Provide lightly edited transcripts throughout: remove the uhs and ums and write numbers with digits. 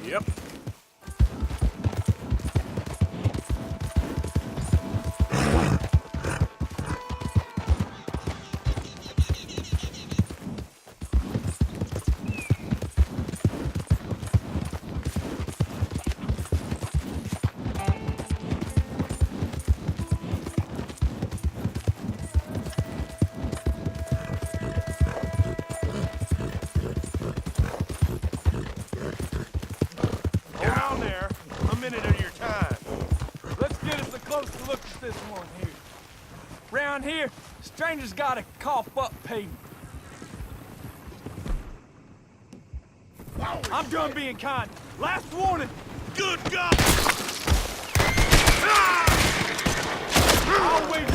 Yep. Around here, strangers gotta cough up payment. I'm done being kind. Last warning. Good God! Always.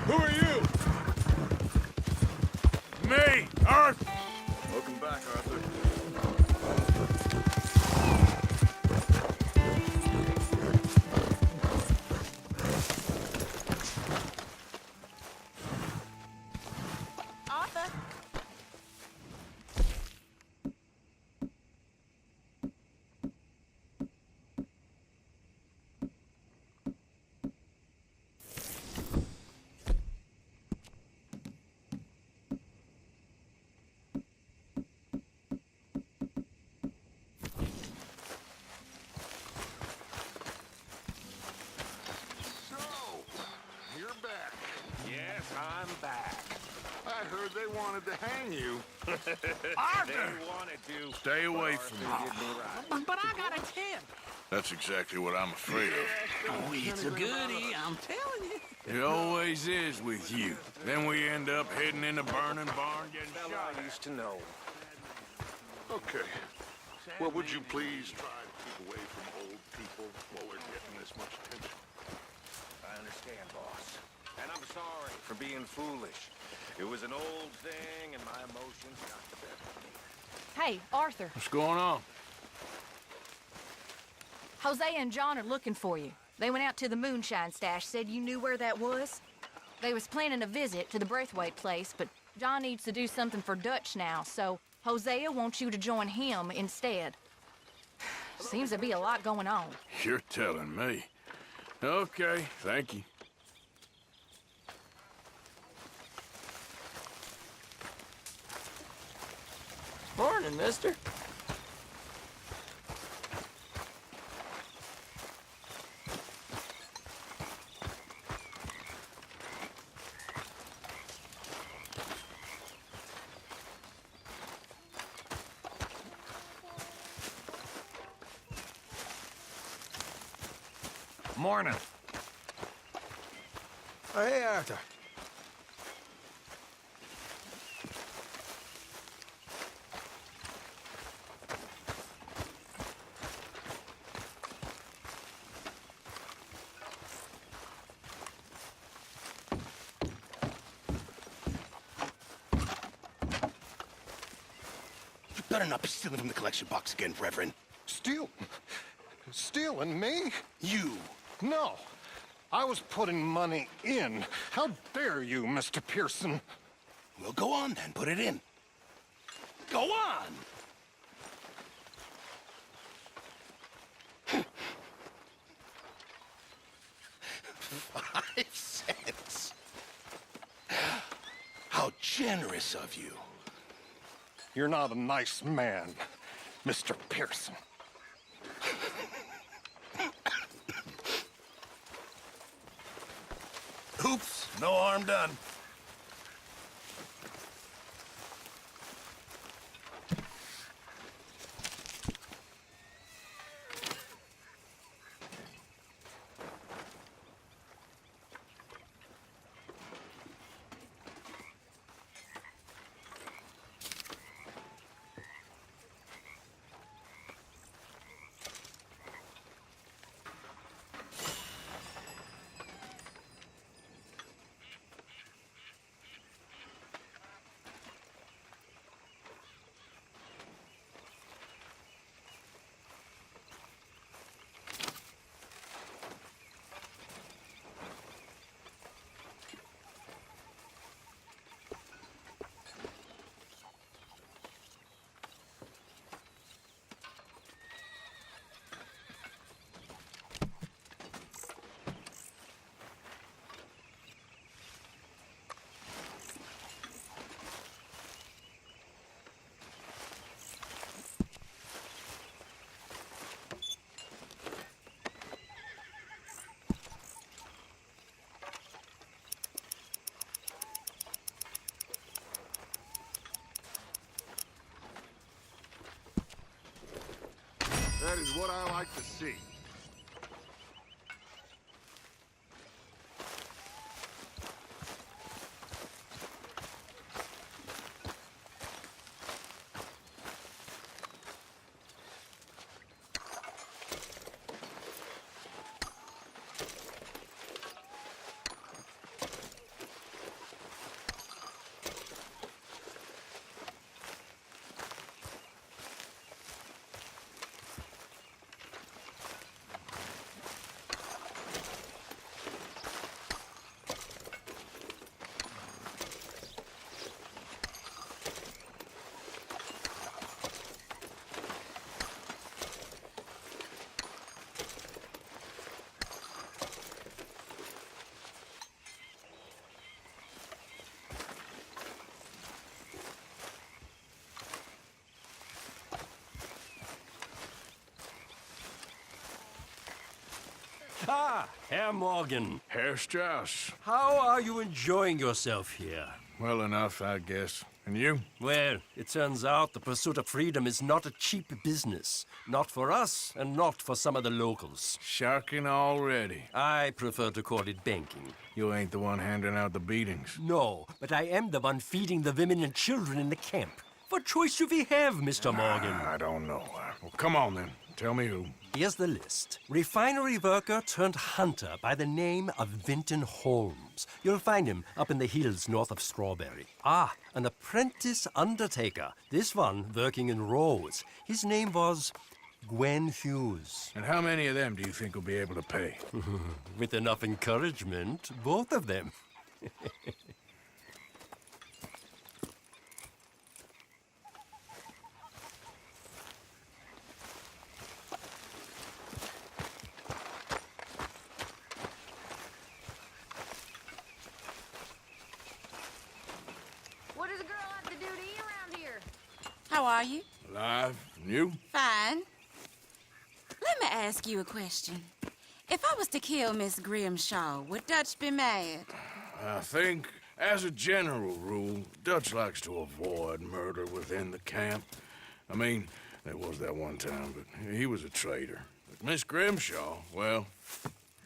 Who are you? Me, Earth. Welcome back, Arthur. Arthur? I'm back. I heard they wanted to hang you. Arthur! They wanted to. Stay away from me. Arthur did me right. But I got a tip. That's exactly what I'm afraid of. Oh, it's a goodie, I'm telling you. It always is with you. Then we end up hidden in a burning barn getting Fella shot I at. used to know. Okay. Well, would you please try to keep away from old people while we're getting this much attention? I understand, boss. And I'm sorry for being foolish. It was an old thing, and my emotions got the better of me. Hey, Arthur. What's going on? Hosea and John are looking for you. They went out to the moonshine stash, said you knew where that was. They was planning a visit to the Braithwaite place, but John needs to do something for Dutch now, so Hosea wants you to join him instead. Seems to be a lot going on. You're telling me. Okay, thank you. Morning, mister. Morning. Oh, hey, Arthur. You better not be stealing from the collection box again, Reverend. Steal? Stealing me? You. No. I was putting money in. How dare you, Mr. Pearson? Well, go on then. Put it in. Go on! 5 cents. generous of you. You're not a nice man, Mr. Pearson. Oops, no harm done. That is what I like to see. Ah, Herr Morgan. Herr Strauss. How are you enjoying yourself here? Well enough, I guess. And you? Well, it turns out the pursuit of freedom is not a cheap business. Not for us, and not for some of the locals. Sharking already. I prefer to call it banking. You ain't the one handing out the beatings. No, but I am the one feeding the women and children in the camp. What choice do we have, Mr. Morgan? I don't know. Well, come on then. Tell me who. Here's the list. Refinery worker turned hunter by the name of Vinton Holmes. You'll find him up in the hills north of Strawberry. Ah, an apprentice undertaker. This one working in Rose. His name was Gwen Hughes. And how many of them do you think will be able to pay? With enough encouragement, both of them. What does a girl have to do to eat around here? How are you? Alive? And you? Fine. Let me ask you a question. If I was to kill Miss Grimshaw, would Dutch be mad? I think, as a general rule, Dutch likes to avoid murder within the camp. I mean, there was that one time, but he was a traitor. But Miss Grimshaw, well,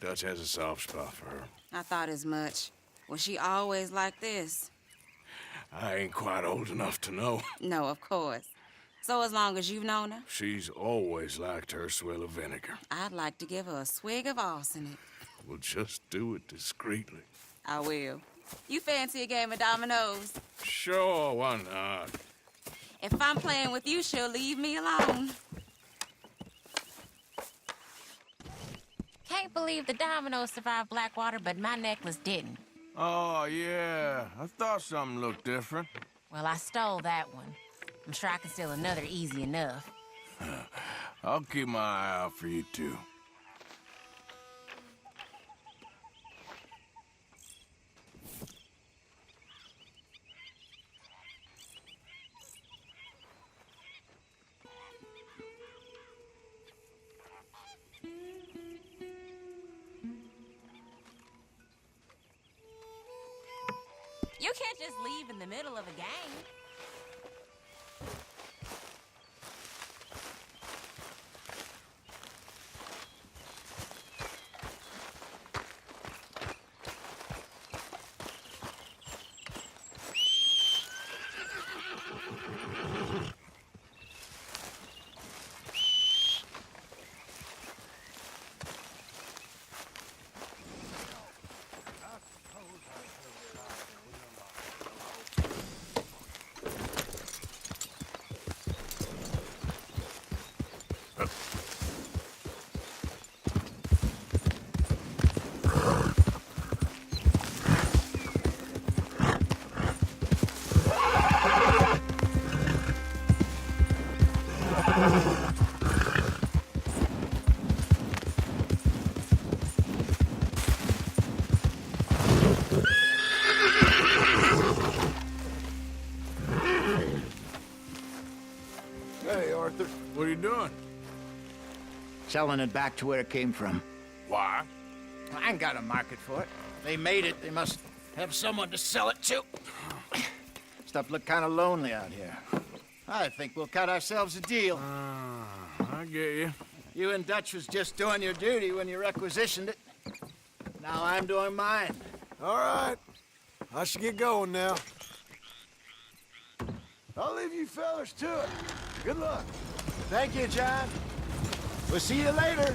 Dutch has a soft spot for her. I thought as much. Was she always like this? I ain't quite old enough to know. No, of course. So as long as you've known her, She's always liked her swill of vinegar. I'd like to give her a swig of arsenic. We'll just do it discreetly. I will. You fancy a game of dominoes? Sure, why not? If I'm playing with you, she'll leave me alone. Can't believe the dominoes survived Blackwater, but my necklace didn't. Oh, yeah. I thought something looked different. Well, I stole that one. I'm sure I can steal another easy enough. I'll keep my eye out for you, too. You can't just leave in the middle of a game. Hey, Arthur. What are you doing? Selling it back to where it came from. Why? I ain't got a market for it. They made it. They must have someone to sell it to. Stuff look kind of lonely out here. I think we'll cut ourselves a deal. I get you. You and Dutch was just doing your duty when you requisitioned it. Now I'm doing mine. All right. I should get going now. I'll leave you fellas to it. Good luck. Thank you, John. We'll see you later.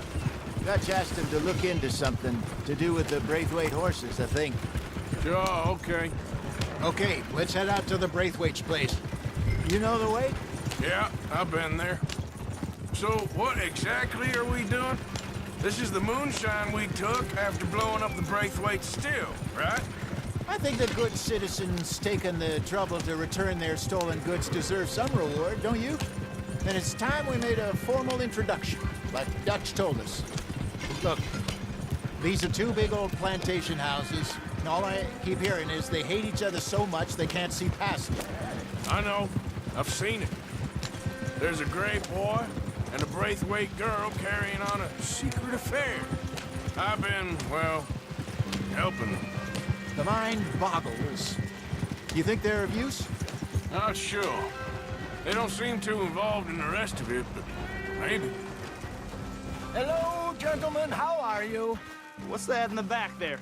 Dutch asked him to look into something to do with the Braithwaite horses, I think. Sure, okay. Okay, let's head out to the Braithwaite's place. You know the way? Yeah, I've been there. So, what exactly are we doing? This is the moonshine we took after blowing up the Braithwaite still, right? I think the good citizens taking the trouble to return their stolen goods deserve some reward, don't you? Then it's time we made a formal introduction, like Dutch told us. Look, these are two big old plantation houses, and all I keep hearing is they hate each other so much they can't see past it. I know. I've seen it. There's a gray boy and a Braithwaite girl carrying on a secret affair. I've been, well, helping them. The mind boggles. You think they're of use? Not sure. They don't seem too involved in the rest of it, but maybe. Hello, gentlemen. How are you? What's that in the back there?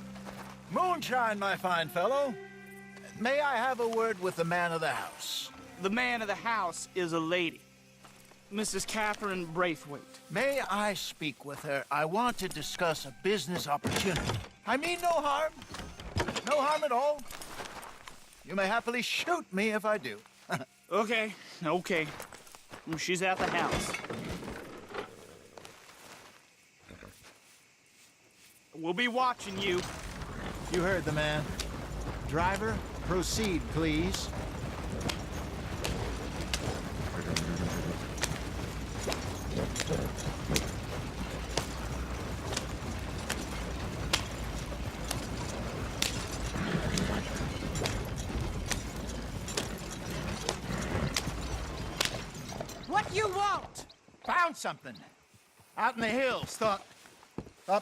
Moonshine, my fine fellow. May I have a word with the man of the house? The man of the house is a lady. Mrs. Catherine Braithwaite. May I speak with her? I want to discuss a business opportunity. I mean no harm. No harm at all. You may happily shoot me if I do. Okay. She's at the house. We'll be watching you. You heard the man. Driver, proceed, please. What you want? Found something. Out in the hills. Thought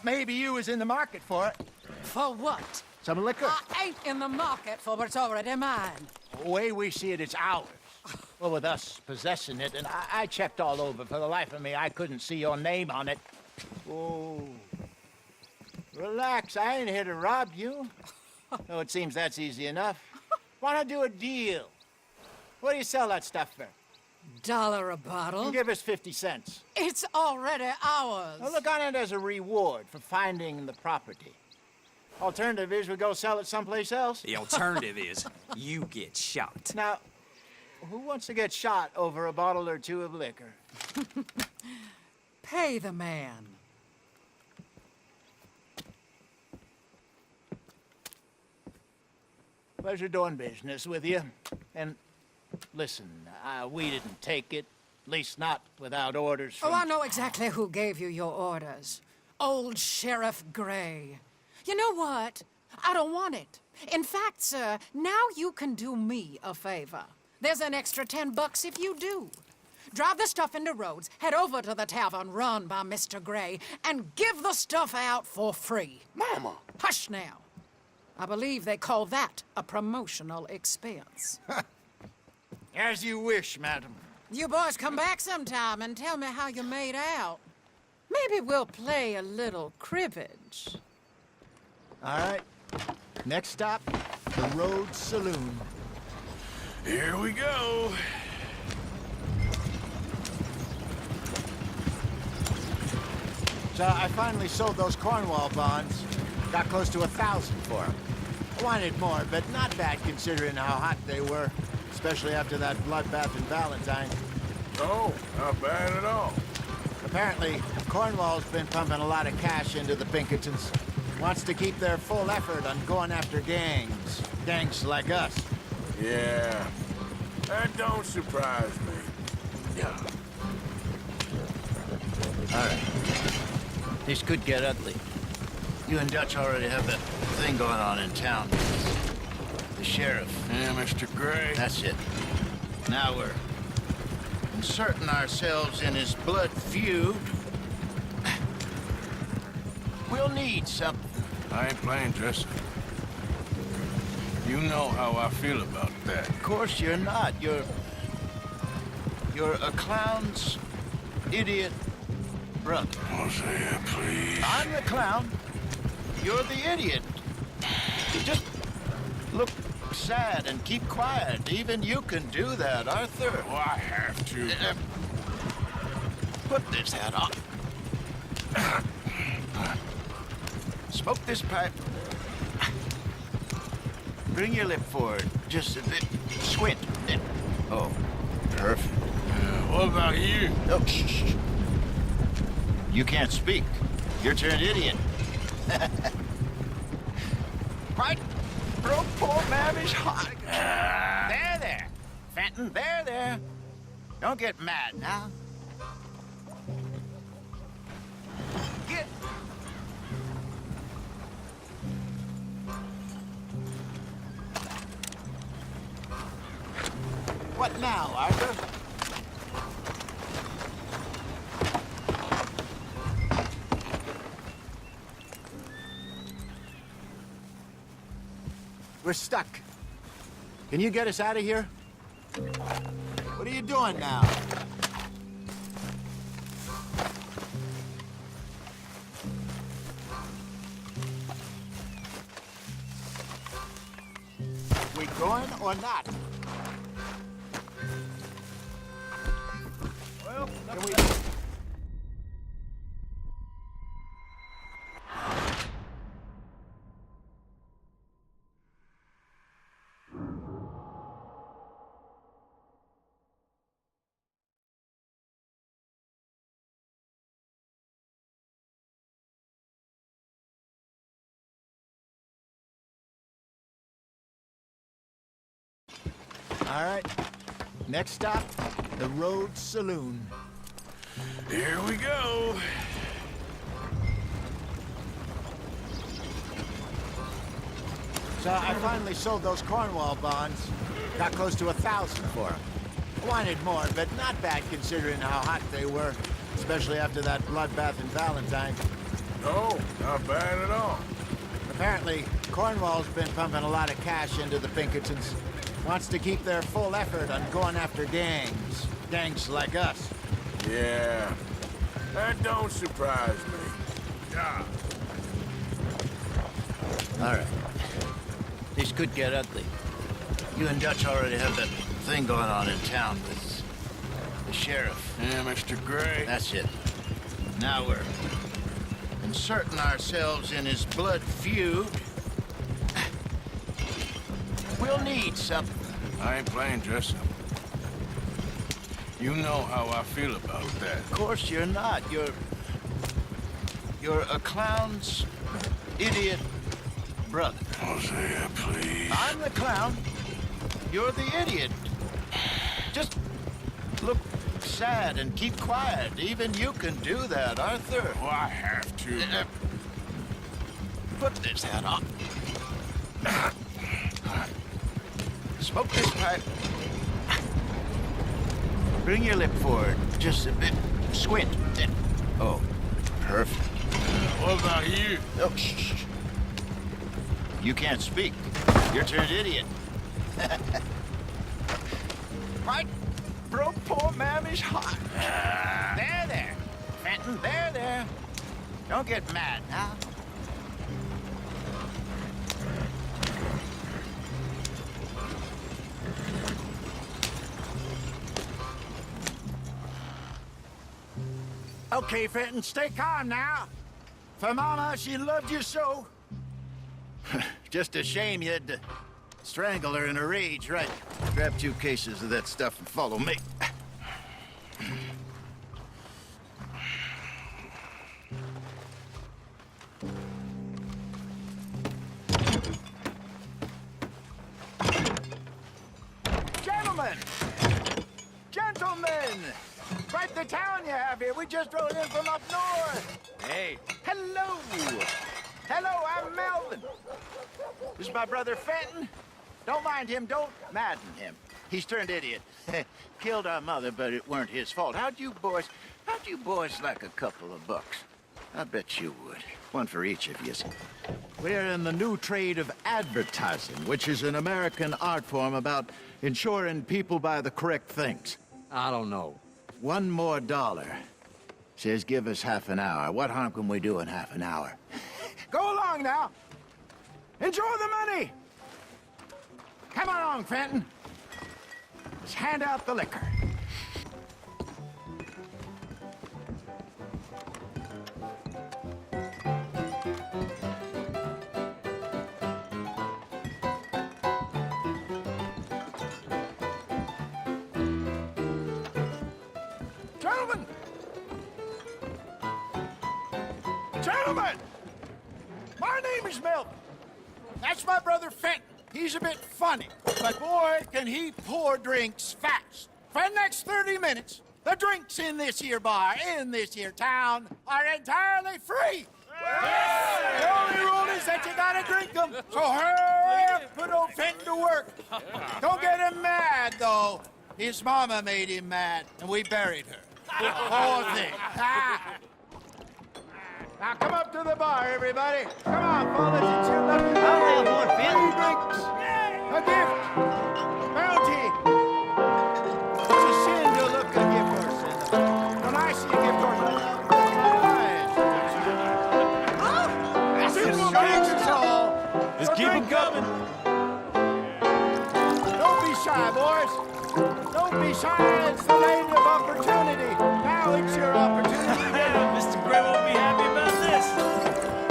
maybe you was in the market for it. For what? Some liquor. I ain't in the market for what's already mine. The way we see it, it's ours. Well, with us possessing it, and I checked all over. For the life of me, I couldn't see your name on it. Oh. Relax, I ain't here to rob you. No, it seems that's easy enough. Why not do a deal? What do you sell that stuff for? $1 a bottle? You give us 50 cents. It's already ours. Now look on it as a reward for finding the property. Alternative is we go sell it someplace else. The alternative is you get shot. Now, who wants to get shot over a bottle or two of liquor? Pay the man. Pleasure doing business with you. And listen, we didn't take it. At least not without orders from... Oh, I know exactly who gave you your orders. Old Sheriff Gray. You know what? I don't want it. In fact, sir, now you can do me a favor. There's an extra $10 if you do. Drive the stuff into Rhodes, head over to the tavern run by Mr. Gray, and give the stuff out for free. Mama! Hush now. I believe they call that a promotional expense. As you wish, madam. You boys come back sometime and tell me how you made out. Maybe we'll play a little cribbage. All right. Next stop, the Road Saloon. Here we go. So I finally sold those Cornwall bonds. Got close to 1,000 for them. I wanted more, but not bad considering how hot they were, especially after that bloodbath in Valentine. Oh, not bad at all. Apparently, Cornwall's been pumping a lot of cash into the Pinkertons. Wants to keep their full effort on going after gangs. Gangs like us. Yeah, that don't surprise me. Yeah. All right. This could get ugly. You and Dutch already have that thing going on in town. The sheriff. Yeah, Mr. Gray. That's it. Now we're inserting ourselves in his blood feud. We'll need something. I ain't playing dress up. You know how I feel about that. Of course you're not. You're a clown's idiot brother. Hosea, please. I'm the clown. You're the idiot. Just look sad and keep quiet. Even you can do that, Arthur. Oh, I have to. Put this hat on. Smoke this pipe. Bring your lip forward. Just a bit. Squint. Oh, perfect. What about you? Oh, shh. You can't speak. You're turned idiot. Right? Bro, poor Mammy's hot. There. Fenton, there. Don't get mad now. Get. What now, Arthur? We're stuck. Can you get us out of here? What are you doing now? We going or not? Well, can we... All right. Next stop, the Road Saloon. Here we go. So I finally sold those Cornwall bonds. Got close to 1,000 for them. I wanted more, but not bad considering how hot they were, especially after that bloodbath in Valentine. Oh, not bad at all. Apparently, Cornwall's been pumping a lot of cash into the Pinkertons. Wants to keep their full effort on going after gangs. Gangs like us. Yeah, that don't surprise me. Yeah. All right. This could get ugly. You and Dutch already have that thing going on in town with the sheriff. Yeah, Mr. Gray. That's it. Now we're inserting ourselves in his blood feud. We'll need something. I ain't playing dress up. You know how I feel about that. Of course you're not. You're a clown's idiot brother. Hosea, please. I'm the clown. You're the idiot. Just look sad and keep quiet. Even you can do that, Arthur. Oh, I have to. Put this hat on. Smoke this pipe. Bring your lip forward. Just a bit. Squint. Oh, perfect. What about you? Oh, shh. You can't speak. You're turned idiot. Right? Broke poor Mammy's heart. There. Fenton, there. Don't get mad now. Okay, Fenton, stay calm now. For Mama, she loved you so. Just a shame you had to strangle her in a rage, right? Grab 2 cases of that stuff and follow me. Gentlemen! Quite the town you have here. We just rode in from up north. Hey. Hello. I'm Melvin. This is my brother Fenton. Don't mind him. Don't madden him. He's turned idiot. Killed our mother, but it weren't his fault. How'd you boys like a couple of bucks? I bet you would. One for each of you. We're in the new trade of advertising, which is an American art form about ensuring people buy the correct things. I don't know. $1 more. Says give us half an hour. What harm can we do in half an hour? Go along now. Enjoy the money. Come along, Fenton. Let's hand out the liquor. Gentlemen! My name is Melvin. That's my brother Fenton. He's a bit funny, but boy, can he pour drinks fast. For the next 30 minutes, the drinks in this here bar, in this here town, are entirely free. Yes! The only rule is that you gotta drink them. So hurry up, put old Fenton to work. Don't get him mad, though. His mama made him mad, and we buried her. Poor thing. Now come up to the bar, everybody. Come on, fellas, it's your lucky day. I'll have one, Finn. 3 drinks, a gift, bounty. It's a sin to look a gift horse in the face. When I see a gift horse, that's a stranger's all. Just keep them coming. Don't be shy, boys. Don't be shy. It's the land of opportunity. Now it's your opportunity. Mr. Gray won't be happy about this.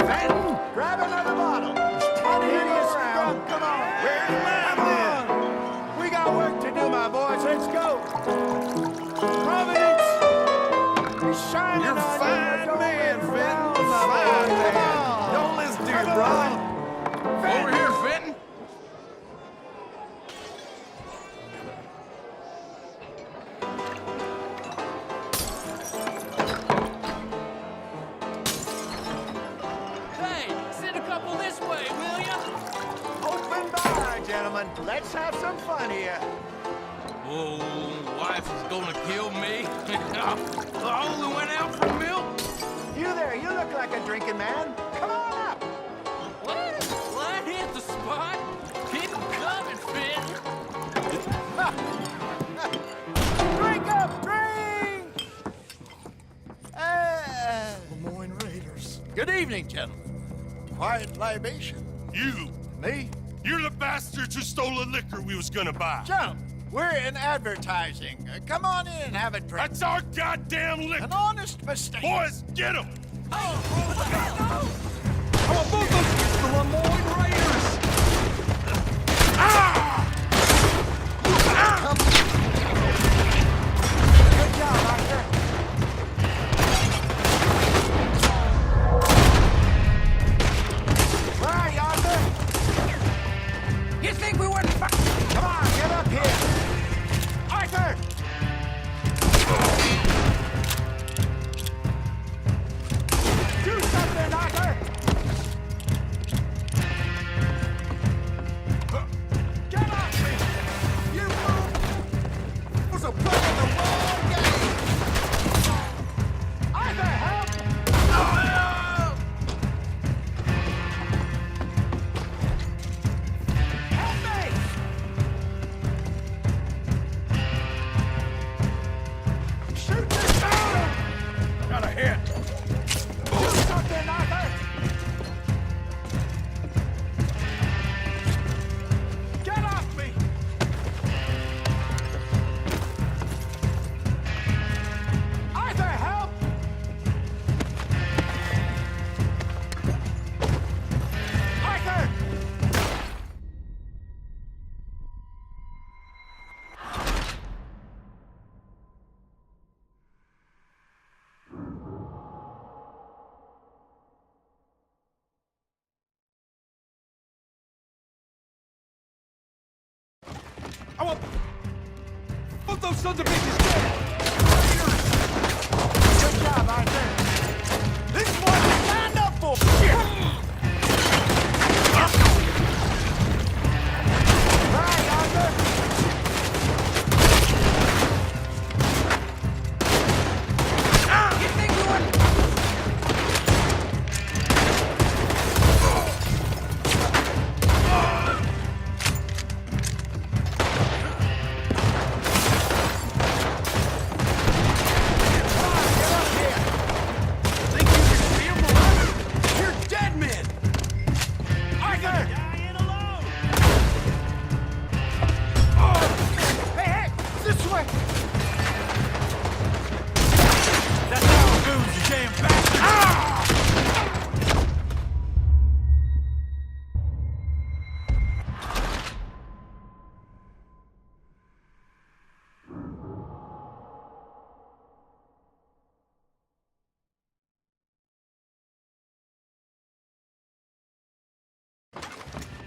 Fenton, grab another bottle. Money to go around. Come on. Where's mine then? We got work to do, my boys. Let's go. Providence is shining. You're a fine man, Fenton. Fine man. Don't listen to your brother. Over here, Fenton. Gentlemen, let's have some fun here. Oh, wife is gonna kill me. I only went out for milk. You there, you look like a drinking man. Come on up. Well, I hit the spot. Keep them coming, Finn. Drink up, drink! Lemoyne Raiders. Good evening, gentlemen. Quiet libation. You! Me? You're the bastards who stole the liquor we was gonna buy. Gentlemen, we're in advertising. Come on in and have a drink. That's our goddamn liquor. An honest mistake. Boys, get him! Come on, both of us, the Lemoyne Raiders. Good job, Arthur. Where are you, Arthur? You think we wouldn't Come on, get up here. Arthur! Do something, Arthur! I want both those sons of bitches dead! Good job, Arthur. This is what I signed up for! Right, Arthur! You think we would... You're dead men! Arthur! Hey, hey! This way! That's how it goes, you damn bastard!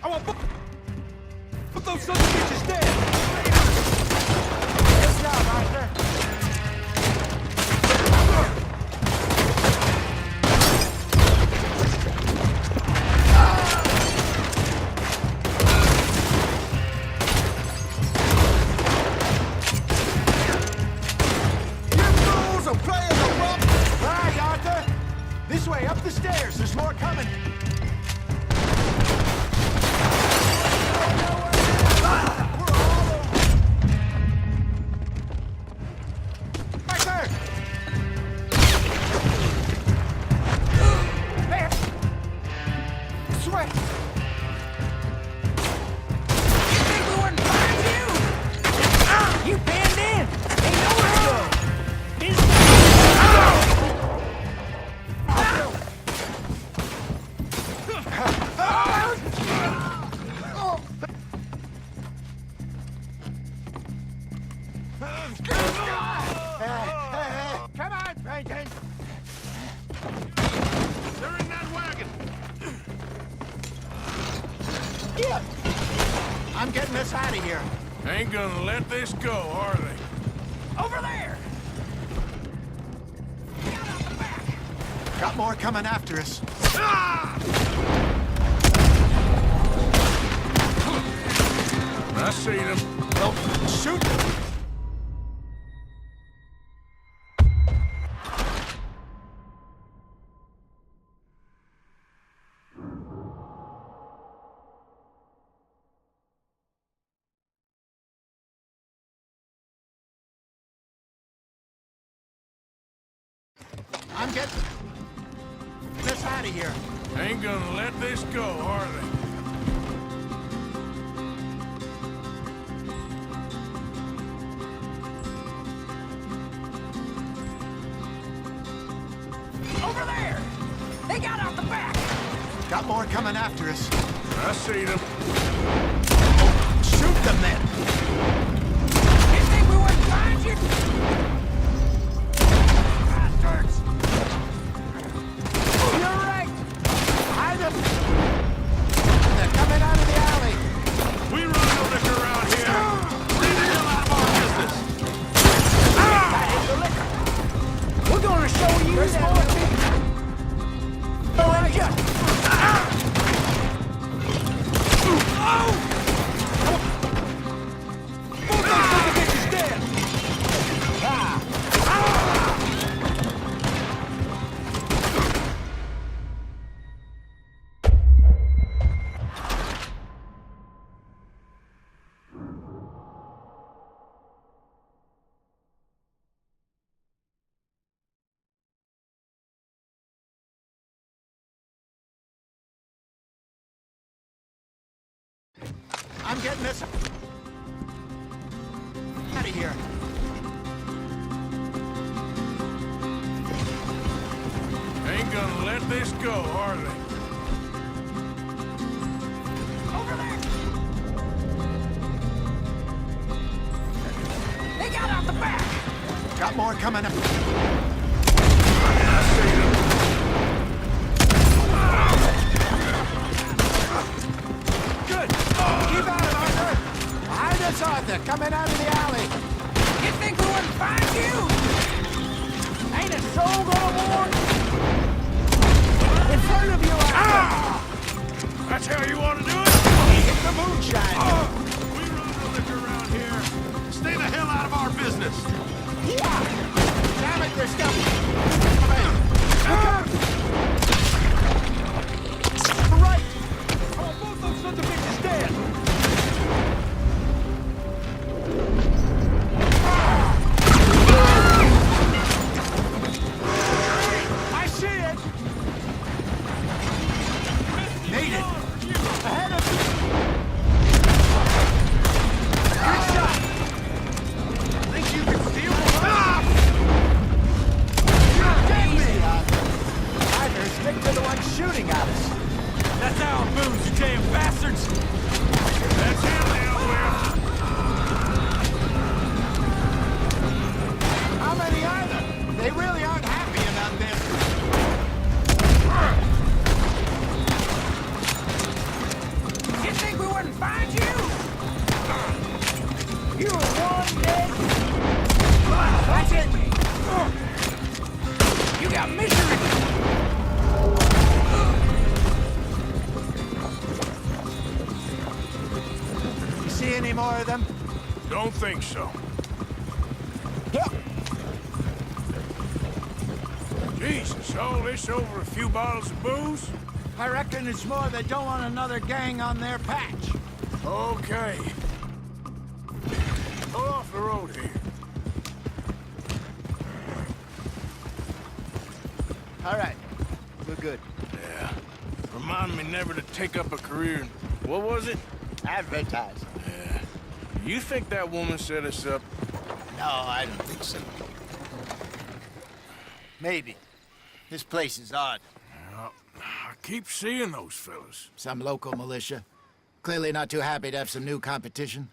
I want both those sons of bitches dead! Good job, Arthur. You fools are playing the rough! Right, Arthur! This way, up the stairs. There's more coming. Arthur! Hey! This way! You think we wouldn't find you? You banned in! Ain't nowhere to go! Come on, Franklin! They're in that wagon. Yeah. I'm getting us out of here. Ain't gonna let this go, are they? Over there! Got more coming after us. I see them. Well, shoot them. I'm getting us out of here. Ain't gonna let this go, are they? Over there! They got out the back! Got more coming after us. I see them. Shoot them then. You think we wouldn't find you? Bastards! You're right. Hide them. They're coming out of the alley. We run no liquor around here. Leave the hell out of our business. I hate the liquor. We're gonna show you There's that more people. Both those sons of bitches dead! I'm getting this out of here. Ain't gonna let this go, are they? Over there! They got out the back! Got more coming up. I see them. Good. Keep at it, Arthur. Behind us, Arthur. That's how you want to do it? Hit the moonshine. We run the liquor around here. Stay the hell out of our business. Yeah. Damn it, they're stumping. Right. I want both those sons of bitches dead. I see it. Made it. Ahead of you. Good shot. Think you can steal from us? You're dead, Either stick to the one shooting at us. That's our booze, you damn bastards. That's him now, Will. How many are there? They really aren't happy about this. You think we wouldn't find you? You were one dead. That's it. You got misery. You see any more of them? Don't think so. Yeah. Jesus, all this over a few bottles of booze? I reckon it's more they don't want another gang on their patch. Okay. Pull off the road here. All right. We're good. Yeah. Remind me never to take up a career in... What was it? Advertising. Yeah. You think that woman set us up? No, I don't think so. Maybe. This place is odd. Well, I keep seeing those fellas. Some local militia. Clearly not too happy to have some new competition.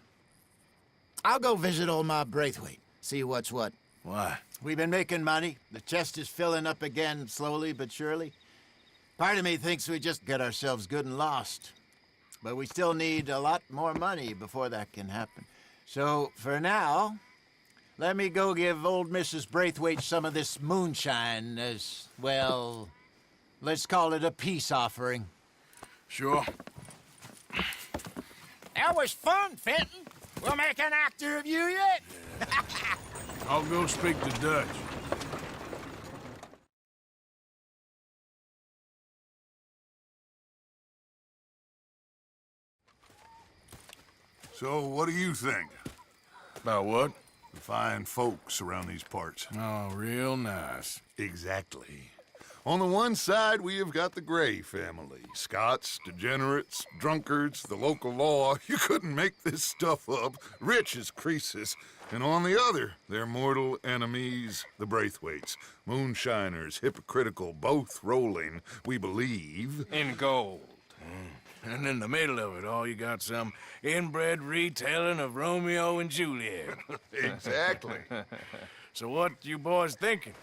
I'll go visit old Ma Braithwaite, see what's what. Why? We've been making money. The chest is filling up again, slowly but surely. Part of me thinks we just get ourselves good and lost. But we still need a lot more money before that can happen. So, for now, let me go give old Mrs. Braithwaite some of this moonshine as, well, let's call it a peace offering. Sure. That was fun, Fenton. We'll make an actor of you yet. I'll go speak to Dutch. So, what do you think? About what? The fine folks around these parts. Oh, real nice. Exactly. On the one side, we have got the Gray family. Scots, degenerates, drunkards, the local law. You couldn't make this stuff up. Rich as Croesus. And on the other, their mortal enemies, the Braithwaites. Moonshiners, hypocritical, both rolling, we believe. In gold. And in the middle of it all, you got some inbred retelling of Romeo and Juliet. Exactly. So what you boys thinking?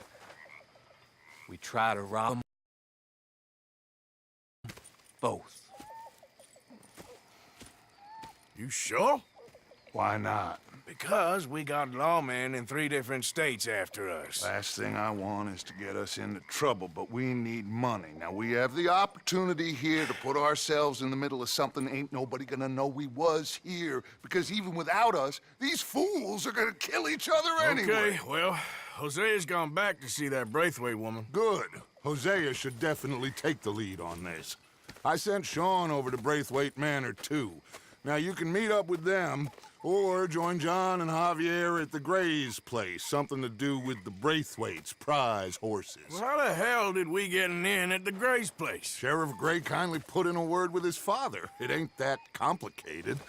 We try to rob them both. You sure? Why not? Because we got lawmen in 3 different states after us. Last thing I want is to get us into trouble, but we need money. Now, we have the opportunity here to put ourselves in the middle of something ain't nobody gonna know we was here, because even without us, these fools are gonna kill each other anyway. Okay, well, Hosea's gone back to see that Braithwaite woman. Good. Hosea should definitely take the lead on this. I sent Sean over to Braithwaite Manor, too. Now, you can meet up with them, or join John and Javier at the Gray's place. Something to do with the Braithwaite's prize horses. Well, how the hell did we get in at the Gray's place? Sheriff Gray kindly put in a word with his father. It ain't that complicated.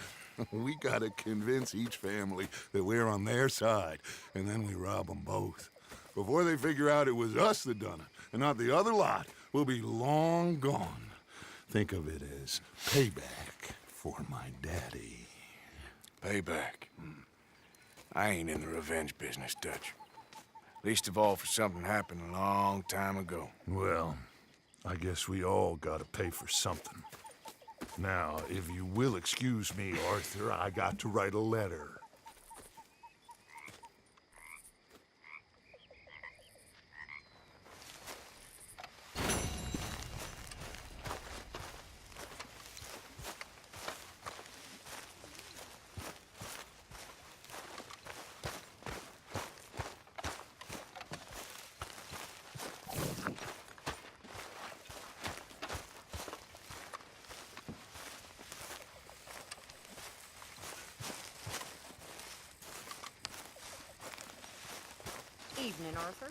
We gotta convince each family that we're on their side, and then we rob them both. Before they figure out it was us that done it, and not the other lot, we'll be long gone. Think of it as payback for my daddy. Payback. I ain't in the revenge business, Dutch. Least of all for something happened a long time ago. Well, I guess we all gotta pay for something. Now, if you will excuse me, Arthur, I got to write a letter. evening, Arthur.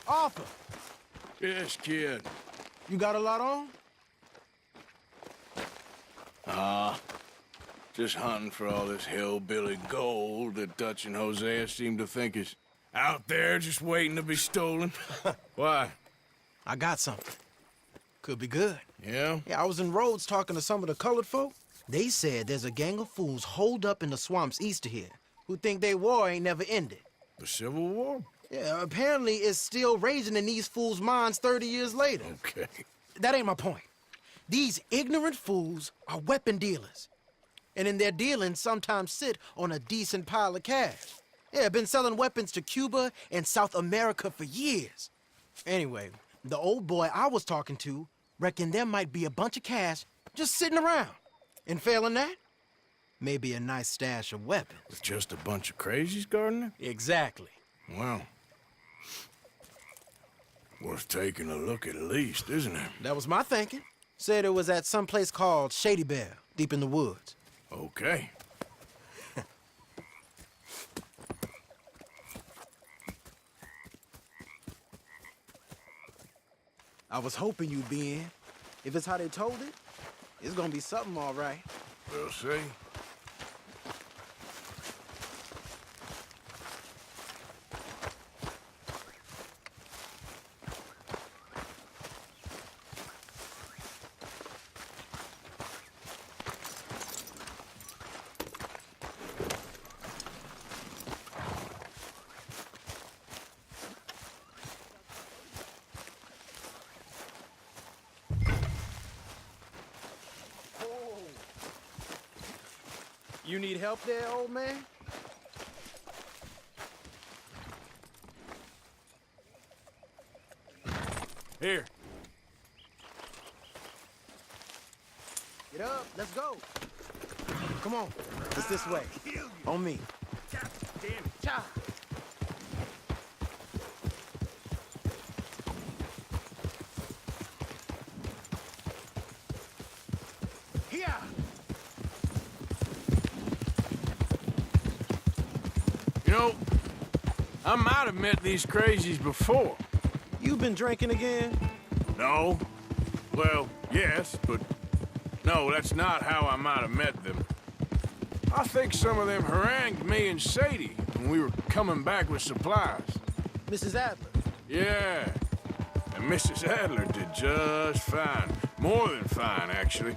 Arthur, Yes, kid. you got a lot on? Just hunting for all this hillbilly gold that Dutch and Hosea seem to think is out there just waiting to be stolen. Why? I got something. Could be good. Yeah? Yeah, I was in Rhodes talking to some of the colored folk. They said there's a gang of fools holed up in the swamps east of here who think their war ain't never ended. The Civil War? Yeah, apparently it's still raging in these fools' minds 30 years later. Okay. That ain't my point. These ignorant fools are weapon dealers. And in their dealing, sometimes sit on a decent pile of cash. Yeah, been selling weapons to Cuba and South America for years. Anyway, the old boy I was talking to reckoned there might be a bunch of cash just sitting around. And failing that, maybe a nice stash of weapons. With just a bunch of crazies guarding it? Exactly. Well, worth taking a look at least, isn't it? That was my thinking. Said it was at some place called Shady Bell, deep in the woods. Okay. I was hoping you'd be in. If it's how they told it, it's gonna be something all right. We'll see. You need help there, old man? Here. Get up, let's go. Come on, it's this way. On me. Damn it. Cha! Here! You know, I might have met these crazies before. You been drinking again? No. Well, yes, but no, that's not how I might have met them. I think some of them harangued me and Sadie when we were coming back with supplies. Mrs. Adler? Yeah. And Mrs. Adler did just fine. More than fine, actually.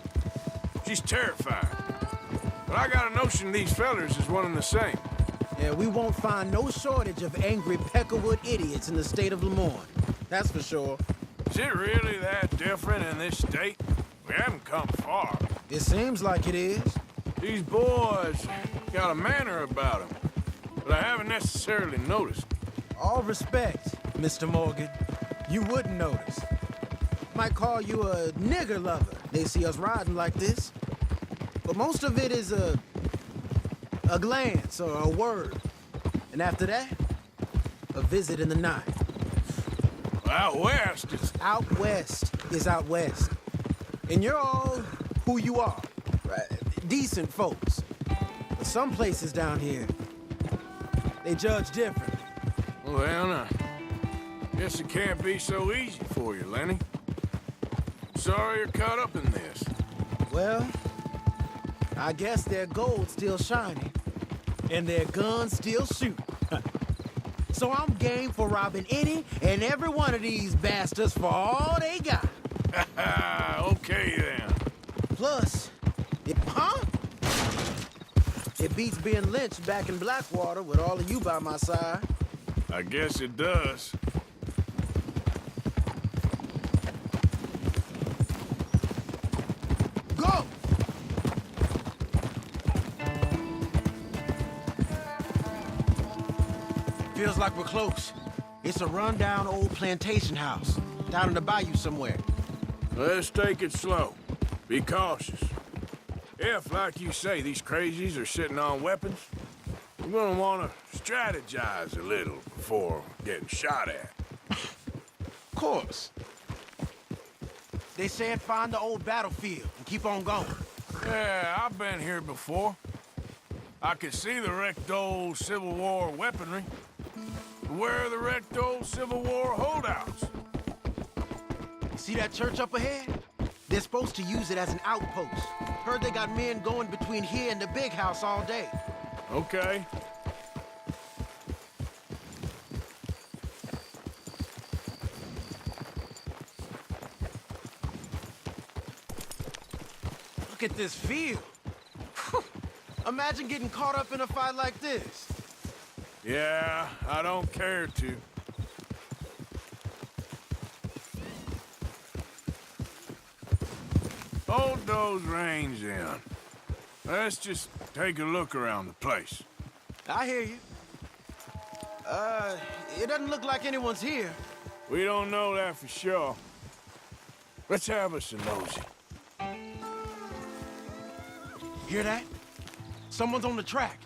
She's terrifying. But I got a notion these fellers is one and the same. Yeah, we won't find no shortage of angry Peckerwood idiots in the state of Lemoyne. That's for sure. Is it really that different in this state? We haven't come far. It seems like it is. These boys got a manner about them, but I haven't necessarily noticed. All respect, Mr. Morgan. You wouldn't notice. Might call you a nigger lover. They see us riding like this. But most of it is a glance or a word. And after that, a visit in the night. Out west, it's... Out west is out west. And you're all who you are. Right? Decent folks. But some places down here, they judge different. Well, I guess it can't be so easy for you, Lenny. Sorry you're caught up in this. Well, I guess their gold's still shining, and their guns still shoot. So I'm game for robbing any and every one of these bastards for all they got. Okay, then. Plus, it beats being lynched back in Blackwater with all of you by my side. I guess it does. Go! Feels like we're close. It's a rundown old plantation house, down in the bayou somewhere. Let's take it slow. Be cautious. If, like you say, these crazies are sitting on weapons, we're gonna want to strategize a little before getting shot at. Of course. They said find the old battlefield and keep on going. Yeah, I've been here before. I can see the wrecked old Civil War weaponry. Where are the wrecked old Civil War holdouts? You see that church up ahead? They're supposed to use it as an outpost. Heard they got men going between here and the big house all day. Okay. Look at this field. Imagine getting caught up in a fight like this. Yeah, I don't care to. Hold those reins in. Let's just take a look around the place. I hear you. It doesn't look like anyone's here. We don't know that for sure. Let's have us a nosy. Hear that? Someone's on the track.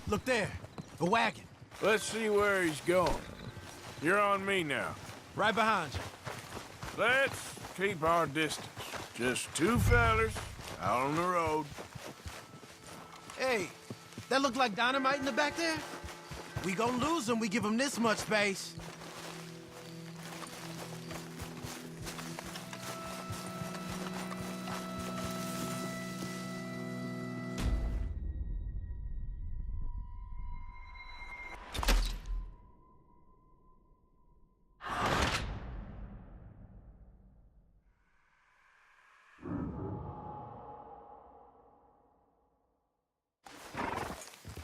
Look there, a wagon. Let's see where he's going. You're on me now. Right behind you. Let's keep our distance. Just two fellers out on the road. Hey, that look like dynamite in the back there? We gon' lose them, we give them this much space.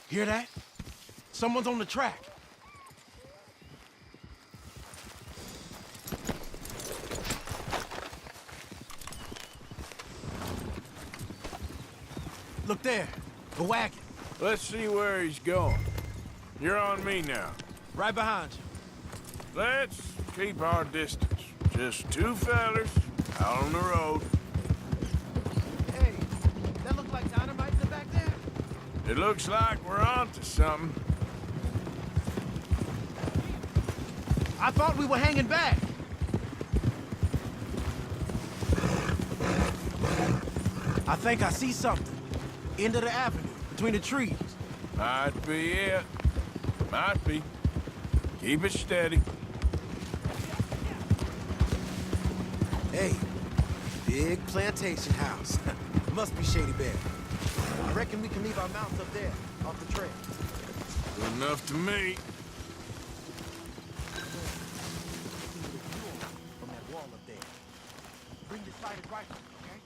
Hear that? Someone's on the track. Look there, a wagon. Let's see where he's going. You're on me now. Right behind you. Let's keep our distance. Just two fellers out on the road. Hey, that look like dynamite in the back there? It looks like we're onto something. I thought we were hanging back. I think I see something. End of the avenue, between the trees. Might be it. Might be. Keep it steady. Hey, big plantation house. Must be Shady Bear. I reckon we can leave our mounts up there, off the trail. Good enough to me. From that wall up there. Bring your sighted rifle, okay?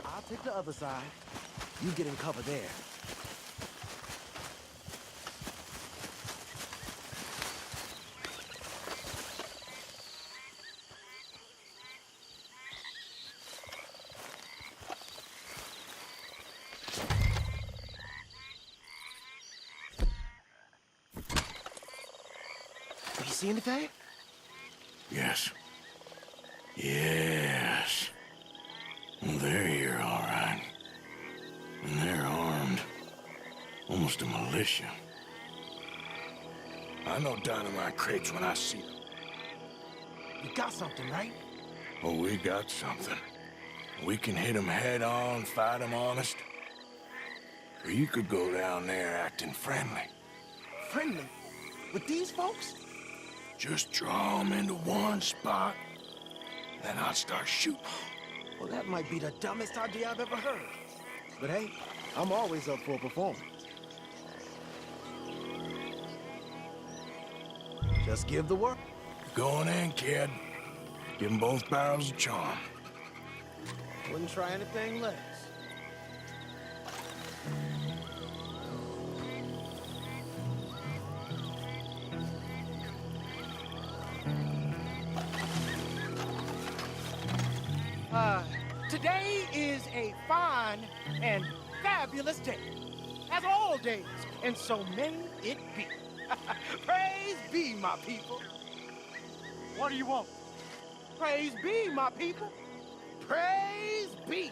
I'll take the other side. You get in cover there. You see anything? Yes. Yes. They're here, all right. And they're armed. Almost a militia. I know dynamite crates when I see them. You got something, right? Oh, we got something. We can hit them head on, fight them honest. Or you could go down there acting friendly. Friendly? With these folks? Just draw them into one spot, then I'll start shooting. Well, that might be the dumbest idea I've ever heard. But hey, I'm always up for a performance. Just give the word. Going in, kid. Give them both barrels of charm. Wouldn't try anything less. Today is a fine and fabulous day, as all days, and so may it be. Praise be, my people. What do you want? Praise be, my people. Praise be.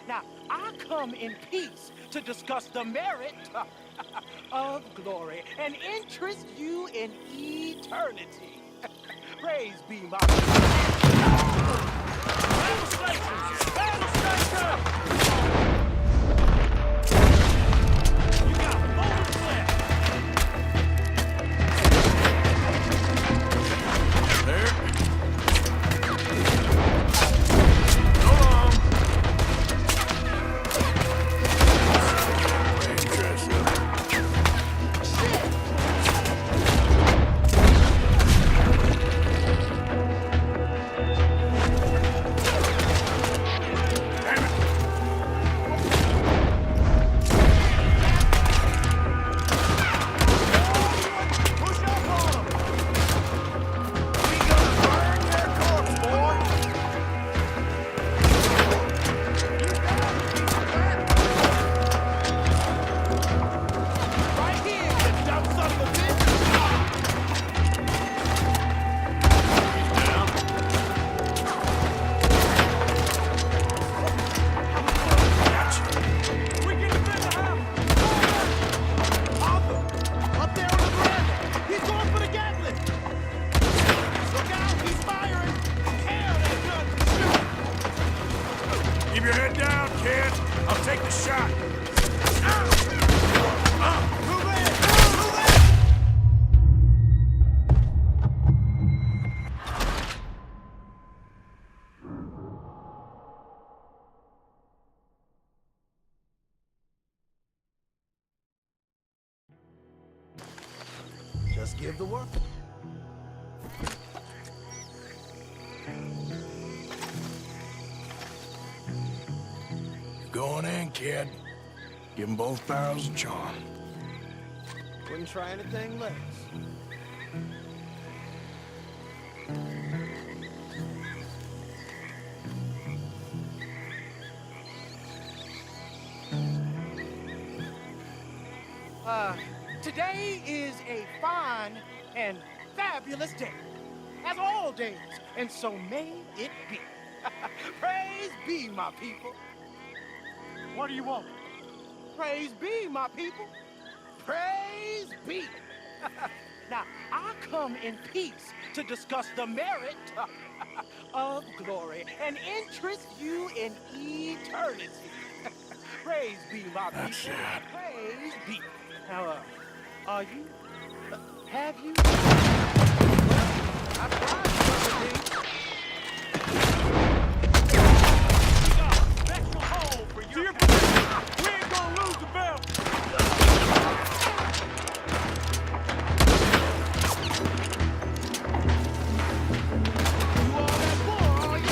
Now, I come in peace to discuss the merit of glory and interest you in eternity. Praise be my Battle Striker! Battle Striker! You got moments left. There. So long. Dress up. Keep your head down, kid. I'll take the shot. Move in! Move in! Just give the word. Going in, kid. Give them both barrels a charm. Wouldn't try anything less. Today is a fine and fabulous day, as all days, and so may it be. Praise be, my people. What do you want? Praise be, my people. Praise be. Now, I come in peace to discuss the merit of glory and interest you in eternity. Praise be, my people. Praise be. Now, are you? Have you? I tried something. We got a special hole for you. We ain't gonna lose the belt. You all that war, are you?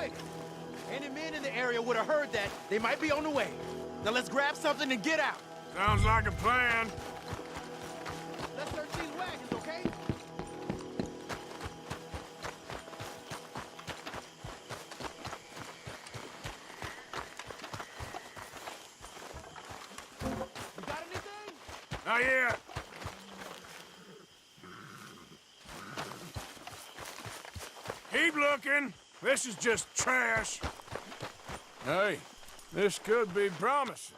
quick. Any men in the area would have heard that. They might be on the way. Now let's grab something and get out. Sounds like a plan. Let's search these wagons, okay? You got anything? Not yet. Keep looking. This is just trash. Hey, this could be promising.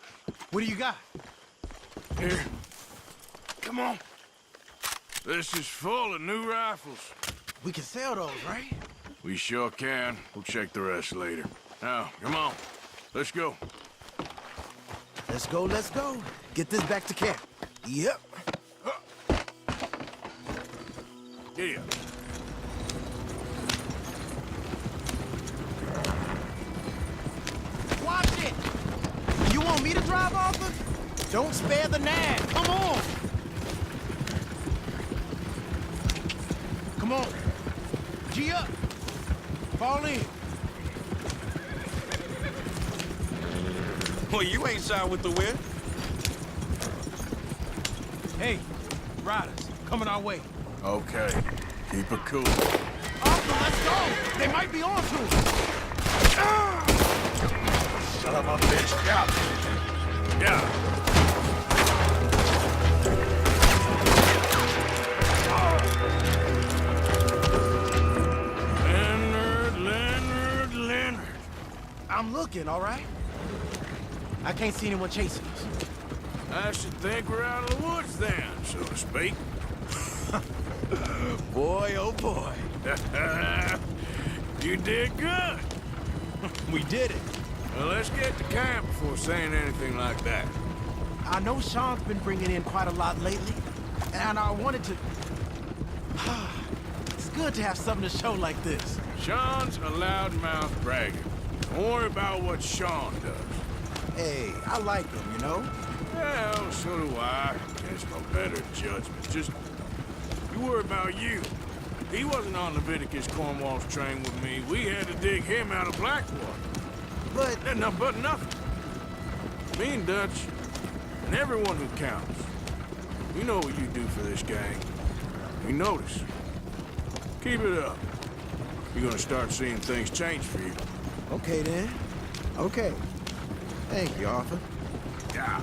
What do you got? Here. Come on. This is full of new rifles. We can sell those, right? We sure can. We'll check the rest later. Now, come on. Let's go. Let's go, let's go. Get this back to camp. Yep. Yeah. Watch it! You want me to drive, Arthur? Don't spare the nag. Come on! Come on. G up. Fall in. Well, you ain't shy with the whip. Hey, riders, coming our way. Okay. Keep it cool. Arthur, let's go! They might be on to us. Son of a bitch, yeah. Yeah. Leonard. I'm looking, all right? I can't see anyone chasing us. I should think we're out of the woods then, so to speak. Boy, oh boy. You did good. We did it. Well, let's get to camp before saying anything like that. I know Sean's been bringing in quite a lot lately, and I wanted to... It's good to have something to show like this. Sean's a loudmouth bragger. Don't worry about what Sean does. Hey, I like him, you know? Well, so do I. There's no better judgment. Just, you worry about you. He wasn't on Leviticus Cornwall's train with me. We had to dig him out of Blackwater. But... Nothing but nothing. Me and Dutch, and everyone who counts. We know what you do for this gang. We notice. Keep it up. You're gonna start seeing things change for you. Okay, then. Okay. Thank you, Arthur. Yeah.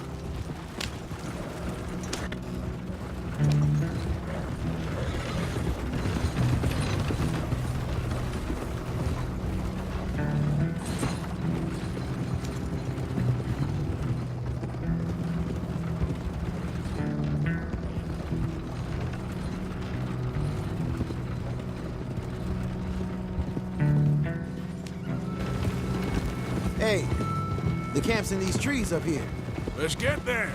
Hey, the camp's in these trees up here. Let's get there.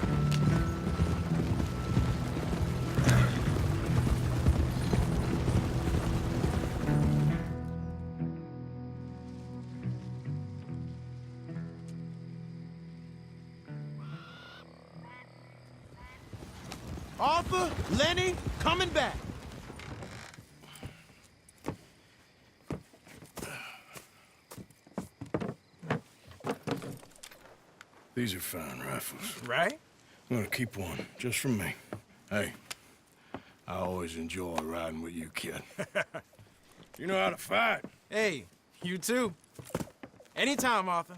Arthur, Lenny, coming back. These are fine rifles. Right? I'm gonna keep one, just for me. Hey, I always enjoy riding with you, kid. You know how to fight. Hey, you too. Anytime, Arthur.